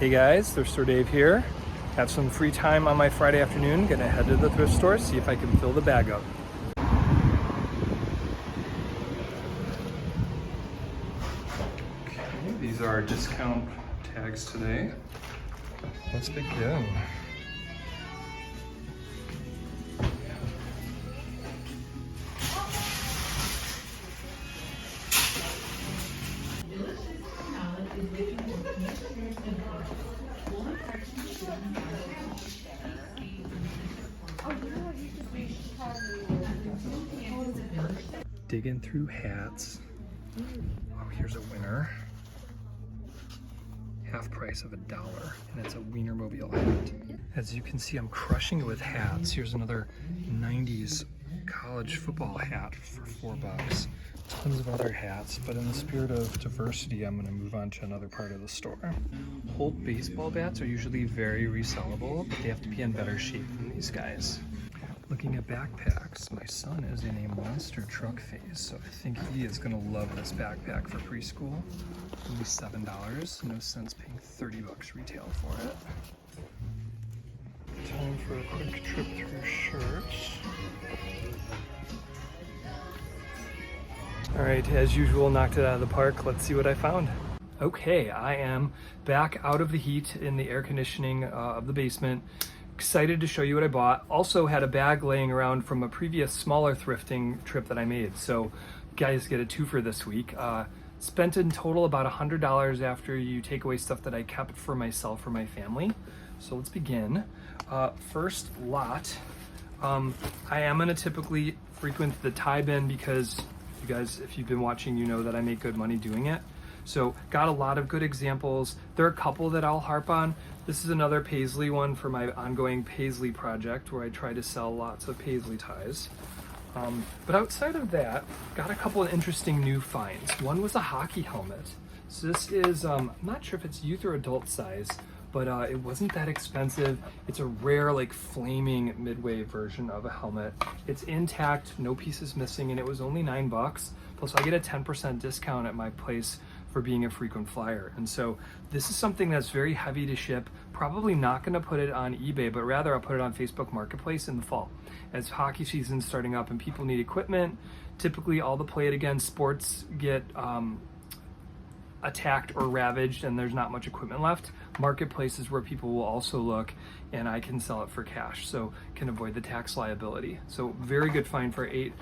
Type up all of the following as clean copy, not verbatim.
Hey guys, Thrift Store Dave here. Have some free time on my Friday afternoon. Gonna head to the thrift store, see if I can fill the bag up. Okay, these are our discount tags today. Let's begin. Digging through hats. Oh, here's a winner. Half price of $1, and it's a Wienermobile hat. As you can see, I'm crushing it with hats. Here's another 90s college football hat for $4. Tons of other hats, but in the spirit of diversity, I'm gonna move on to another part of the store. Old baseball bats are usually very resellable, but they have to be in better shape than these guys. Looking at backpacks, my son is in a monster truck phase, so I think he is gonna love this backpack for preschool. Only $7, no sense paying $30 retail for it. Time for a quick trip through shirts. All right, as usual, knocked it out of the park. Let's see what I found. Okay, I am back out of the heat in the air conditioning of the basement. Excited to show you what I bought. Also had a bag laying around from a previous smaller thrifting trip that I made. So guys get a twofer this week. Spent in total about $100 after you take away stuff that I kept for myself or my family. So let's begin. First lot, I am gonna typically frequent the tie bin because you guys, if you've been watching, you know that I make good money doing it. So got a lot of good examples. There are a couple that I'll harp on. This is another paisley one for my ongoing paisley project where I try to sell lots of paisley ties. But outside of that, got a couple of interesting new finds. One was a hockey helmet. So this is, I'm not sure if it's youth or adult size, but it wasn't that expensive. It's a rare, like flaming midway version of a helmet. It's intact, no pieces missing, and it was only $9. Plus I get a 10% discount at my place for being a frequent flyer. And so this is something that's very heavy to ship. Probably not gonna put it on eBay, but rather I'll put it on Facebook Marketplace in the fall. As hockey season's starting up and people need equipment, typically all the play it again sports get attacked or ravaged and there's not much equipment left. Marketplace is where people will also look and I can sell it for cash, so can avoid the tax liability. So very good find for $8.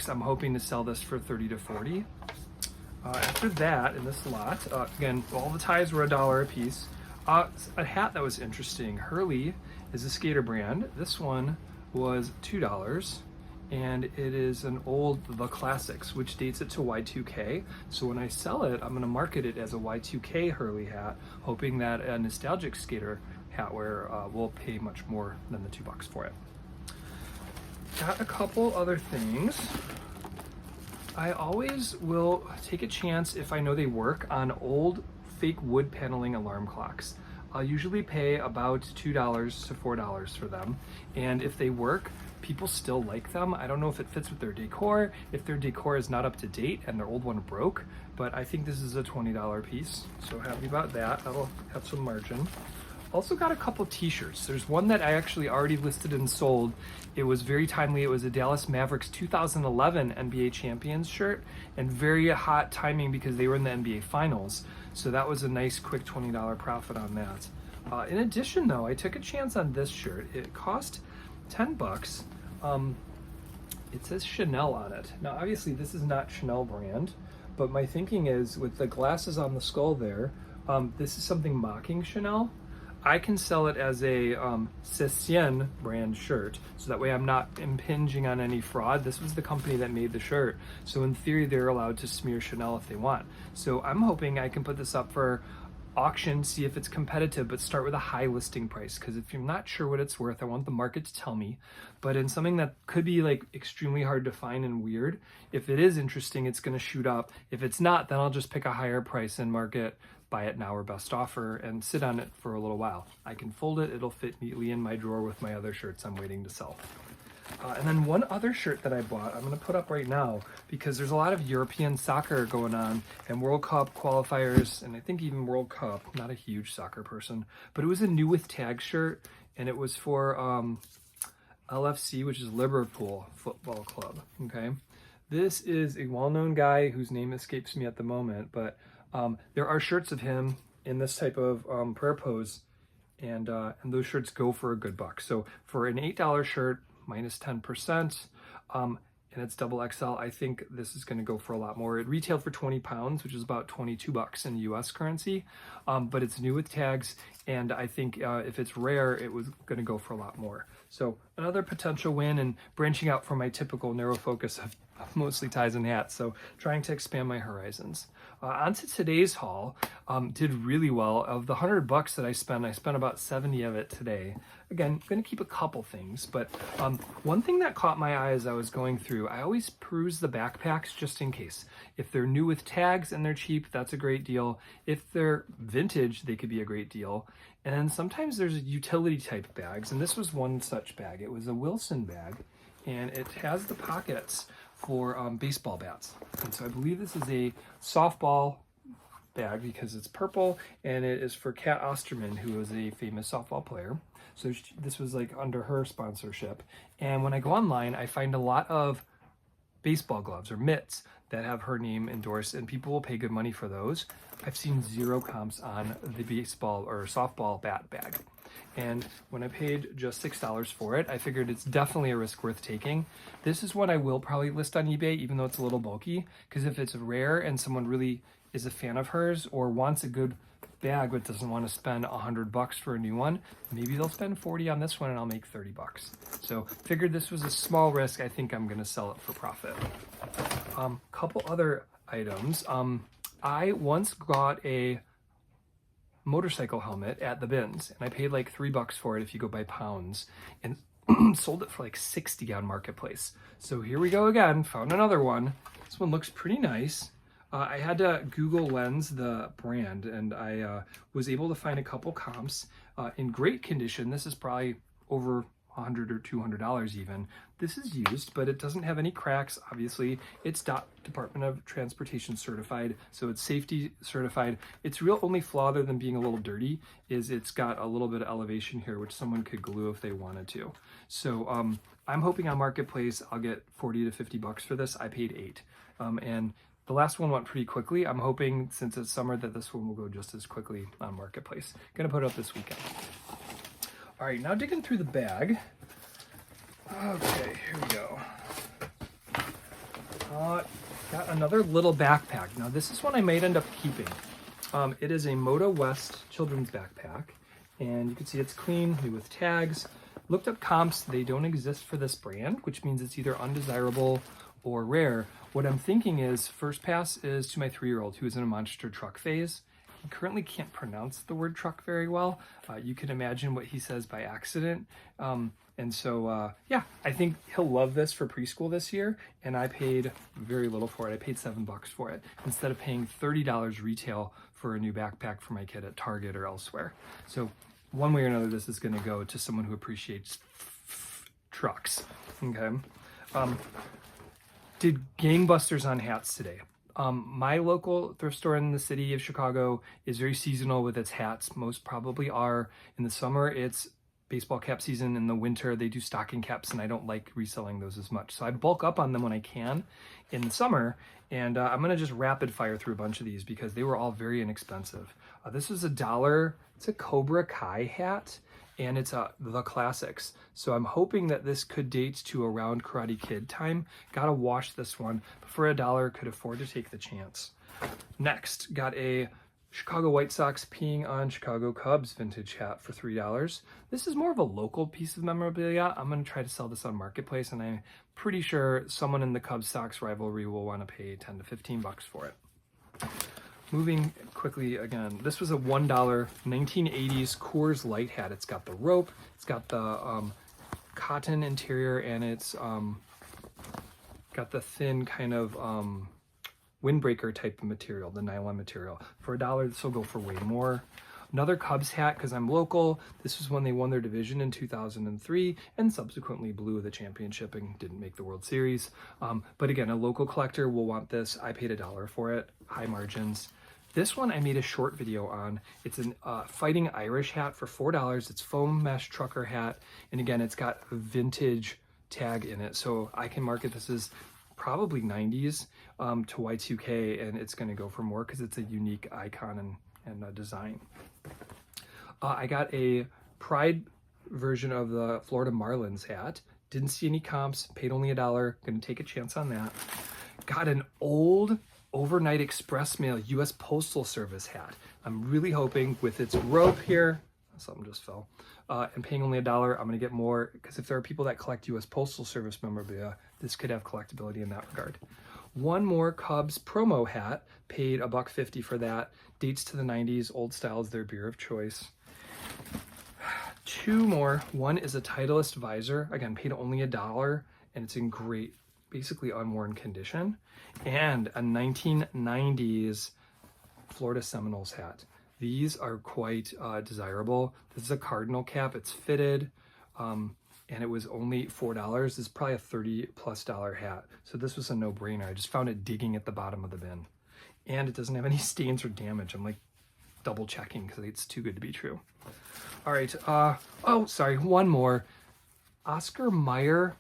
I'm hoping to sell this for 30 to 40. After that, in this lot, again, all the ties were $1 a piece. A hat that was interesting. Hurley is a skater brand. This one was $2, and it is an old The Classics, which dates it to Y2K. So when I sell it, I'm gonna market it as a Y2K Hurley hat, hoping that a nostalgic skater hat wearer will pay much more than the $2 for it. Got a couple other things. I always will take a chance if I know they work on old fake wood paneling alarm clocks. I'll usually pay about $2 to $4 for them. And if they work, people still like them. I don't know if it fits with their decor, if their decor is not up to date and their old one broke, but I think this is a $20 piece. So happy about that. That'll have some margin. Also got a couple t-shirts. There's one that I actually already listed and sold. It was very timely. It was a Dallas Mavericks 2011 NBA Champions shirt, and very hot timing because they were in the NBA Finals. So that was a nice quick $20 profit on that. In addition though, I took a chance on this shirt. It cost $10. It says Chanel on it. Now obviously this is not Chanel brand, but my thinking is with the glasses on the skull there, this is something mocking Chanel. I can sell it as a Cécien brand shirt, so that way I'm not impinging on any fraud. This was the company that made the shirt, so in theory they're allowed to smear Chanel if they want. So I'm hoping I can put this up for auction, see if it's competitive, but start with a high listing price, because if you're not sure what it's worth, I want the market to tell me. But in something that could be like extremely hard to find and weird, if it is interesting, it's gonna shoot up. If it's not, then I'll just pick a higher price and market buy it now or best offer and sit on it for a little while. I can fold it, it'll fit neatly in my drawer with my other shirts I'm waiting to sell. And then one other shirt that I bought, I'm going to put up right now because there's a lot of European soccer going on and World Cup qualifiers, and I think even World Cup. Not a huge soccer person, but it was a new with tag shirt, and it was for LFC, which is Liverpool Football Club. Okay, this is a well-known guy whose name escapes me at the moment, but there are shirts of him in this type of prayer pose, and those shirts go for a good buck. So for an $8 shirt, minus 10%, and it's double XL, I think this is going to go for a lot more. It retailed for 20 pounds, which is about 22 bucks in US currency, but it's new with tags, and I think if it's rare, it was going to go for a lot more. So another potential win, and branching out from my typical narrow focus of mostly ties and hats, so trying to expand my horizons. On to today's haul. Did really well. Of the $100 that I spent about 70 of it today. Again, I'm going to keep a couple things, but one thing that caught my eye as I was going through, I always peruse the backpacks just in case. If they're new with tags and they're cheap, that's a great deal. If they're vintage, they could be a great deal. And sometimes there's utility type bags, and this was one such bag. It was a Wilson bag, and it has the pockets for baseball bats. And so I believe this is a softball bag because it's purple, and it is for Kat Osterman, who is a famous softball player. So this was like under her sponsorship. And when I go online, I find a lot of baseball gloves or mitts that have her name endorsed, and people will pay good money for those. I've seen 0 comps on the baseball or softball bat bag. And when I paid just $6 for it, I figured it's definitely a risk worth taking. This is one I will probably list on eBay, even though it's a little bulky, because if it's rare and someone really is a fan of hers or wants a good bag but doesn't want to spend $100 for a new one, maybe they'll spend 40 on this one and I'll make 30 bucks. So figured this was a small risk. I think I'm going to sell it for profit. Couple other items. I once got a motorcycle helmet at the bins, and I paid like $3 for it if you go by pounds, and sold it for like 60 on Marketplace. So here we go again, found another one. This one looks pretty nice. I had to Google Lens the brand, and I was able to find a couple comps in great condition. This is probably over $100 or $200 even. This is used, but it doesn't have any cracks. Obviously, it's Department of Transportation certified, so it's safety certified. Its real only flaw, other than being a little dirty, is it's got a little bit of elevation here, which someone could glue if they wanted to. So I'm hoping on Marketplace I'll get 40 to 50 bucks for this. I paid $8, and the last one went pretty quickly. I'm hoping, since it's summer, that this one will go just as quickly on Marketplace. Gonna put it up this weekend. All right, now digging through the bag. Okay, here we go. Got another little backpack. Now this is one I might end up keeping. It is a Moda West children's backpack, and you can see it's clean, new with tags. Looked up comps, they don't exist for this brand, which means it's either undesirable or rare. What I'm thinking is, first pass is to my 3-year-old who is in a monster truck phase. He currently can't pronounce the word truck very well. You can imagine what he says by accident. And so, yeah, I think he'll love this for preschool this year. And I paid very little for it. I paid $7 for it instead of paying $30 retail for a new backpack for my kid at Target or elsewhere. So one way or another, this is going to go to someone who appreciates trucks. Okay. Did gangbusters on hats today. My local thrift store in the city of Chicago is very seasonal with its hats. Most probably are. In the summer, it's baseball cap season. In the winter, they do stocking caps, and I don't like reselling those as much. So I bulk up on them when I can in the summer, and I'm going to just rapid fire through a bunch of these because they were all very inexpensive. This is $1. It's a cobrakai hat, and it's the classics. So I'm hoping that this could date to around Karate Kid time. Gotta wash this one, but for $1, could afford to take the chance. Next, got a Chicago Whitesox peeing on Chicagocubs vintage hat for $3. This is more of a local piece of memorabilia. I'm gonna try to sell this on Marketplace, and I'm pretty sure someone in the Cubs Sox rivalry will wanna pay 10 to 15 bucks for it. Moving quickly again, this was a $1 1980s Coors Light hat. It's got the rope, it's got the cotton interior, and it's got the thin kind of windbreaker type of material, the nylon material. For $1, this will go for way more. Another Cubs hat because I'm local. This was when they won their division in 2003 and subsequently blew the championship and didn't make the World Series. But again, a local collector will want this. I paid $1 for it, high margins. This one I made a short video on. It's a Fighting Irish hat for $4. It's foam mesh trucker hat. And again, it's got a vintage tag in it. So I can market this as probably 90s to Y2K, and it's gonna go for more because it's a unique icon and design. I got a Pride version of the Florida Marlins hat. Didn't see any comps, paid only $1. Gonna take a chance on that. Got an old overnight express mail US Postal Service hat. I'm really hoping with its rope here, something just fell, and paying only $1, I'm gonna get more, because if there are people that collect US Postal Service memorabilia, this could have collectability in that regard. One more Cubs promo hat, paid $1.50 for that. Dates to the 90s, old style is their beer of choice. Two more. One is a Titleist visor, again, paid only $1, and it's in great, basically unworn condition. And a 1990s Florida Seminoles hat. These are quite desirable. This is a cardinal cap, it's fitted, and it was only $4. This is probably a $30+ hat. So this was a no-brainer. I just found it digging at the bottom of the bin. And it doesn't have any stains or damage. I'm like double checking because it's too good to be true. All right, oh, sorry, one more. Oscarmayer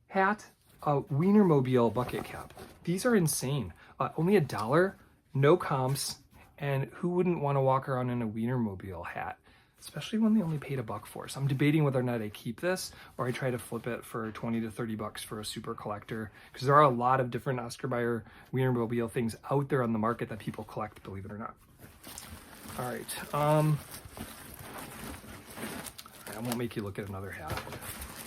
hat, a Wienermobile bucket cap. These are insane. Only $1, no comps, and who wouldn't want to walk around in a Wienermobile hat? Especially when they only paid $1 for. So I'm debating whether or not I keep this or I try to flip it for 20 to 30 bucks for a super collector, because there are a lot of different Oscarmayer Wienermobile things out there on the market that people collect, believe it or not. All right, I won't make you look at another hat.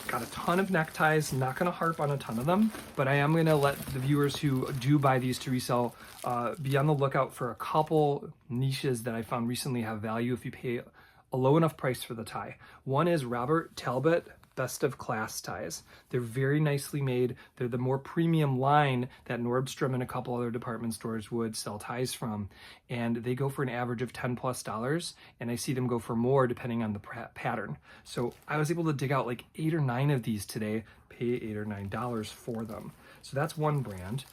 Got a ton of neckties, not gonna harp on a ton of them, but I am gonna let the viewers who do buy these to resell be on the lookout for a couple niches that I found recently have value if you pay a low enough price for the tie. One is Robert Talbot Best of Class ties. They're very nicely made. They're the more premium line that Nordstrom and a couple other department stores would sell ties from. And they go for an average of $10+, and I see them go for more depending on the pattern. So I was able to dig out like 8 or 9 of these today, pay $8 or $9 for them. So that's one brand.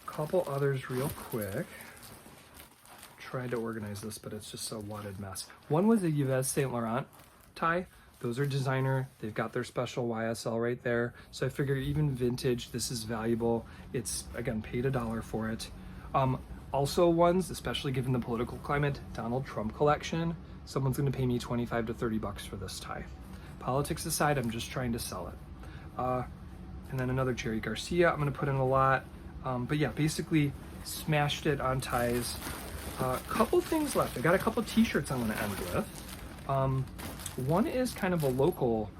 Couple others real quick. Tried to organize this, but it's just a wadded mess. One was a Yves Saint Laurent tie. Those are designer. They've got their special YSL right there. So I figure even vintage, this is valuable. It's, again, paid $1 for it. Also ones, especially given the political climate, Donald Trump collection. Someone's gonna pay me 25 to 30 bucks for this tie. Politics aside, I'm just trying to sell it. And then another Jerry Garcia, I'm gonna put in a lot. But yeah, basically smashed it on ties. Couple things left. I got a couple t-shirts I'm gonna end with. One is kind of a local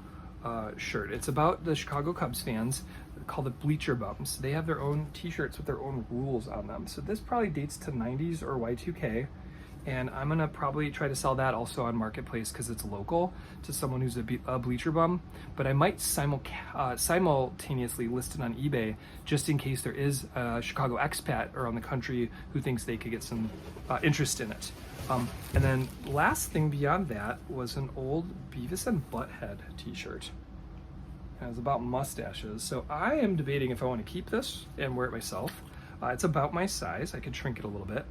shirt. It's about the Chicago Cubs fans, called the Bleacher Bums. They have their own t-shirts with their own rules on them. So this probably dates to 90s or Y2K. And I'm gonna probably try to sell that also on Marketplace because it's local to someone who's a Bleacher Bum. But I might simultaneously list it on eBay just in case there is a Chicago expat around the country who thinks they could get some interest in it. And then last thing beyond that was an old Beavis and Butthead t-shirt. It was about mustaches. So I am debating if I want to keep this and wear it myself. It's about my size. I could shrink it a little bit.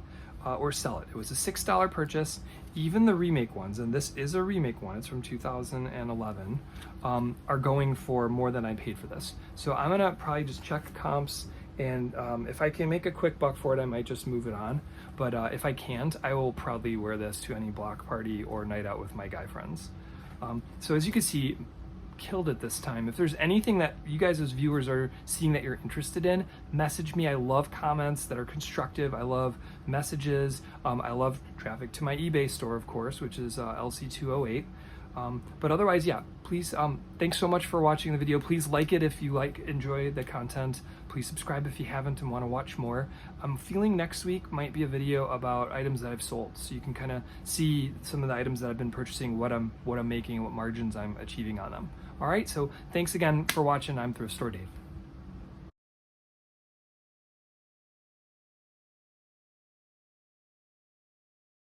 Or sell it. It was a $6 purchase. Even the remake ones, and this is a remake one, it's from 2011, are going for more than I paid for this. So I'm gonna probably just check comps, and if I can make a quick buck for it, I might just move it on. But if I can't, I will probably wear this to any block party or night out with my guy friends. So as you can see, killed it this time. If there's anything that you guys as viewers are seeing that you're interested in, message me. I love comments that are constructive. I love messages. I love traffic to my eBay store, of course, which is LC208. But otherwise, yeah, please, thanks so much for watching the video. Please like it if you enjoy the content. Please subscribe if you haven't and want to watch more. I'm feeling next week might be a video about items that I've sold, so you can kind of see some of the items that I've been purchasing, what I'm making, what margins I'm achieving on them. All right, so thanks again for watching. I'm Thrift Store Dave.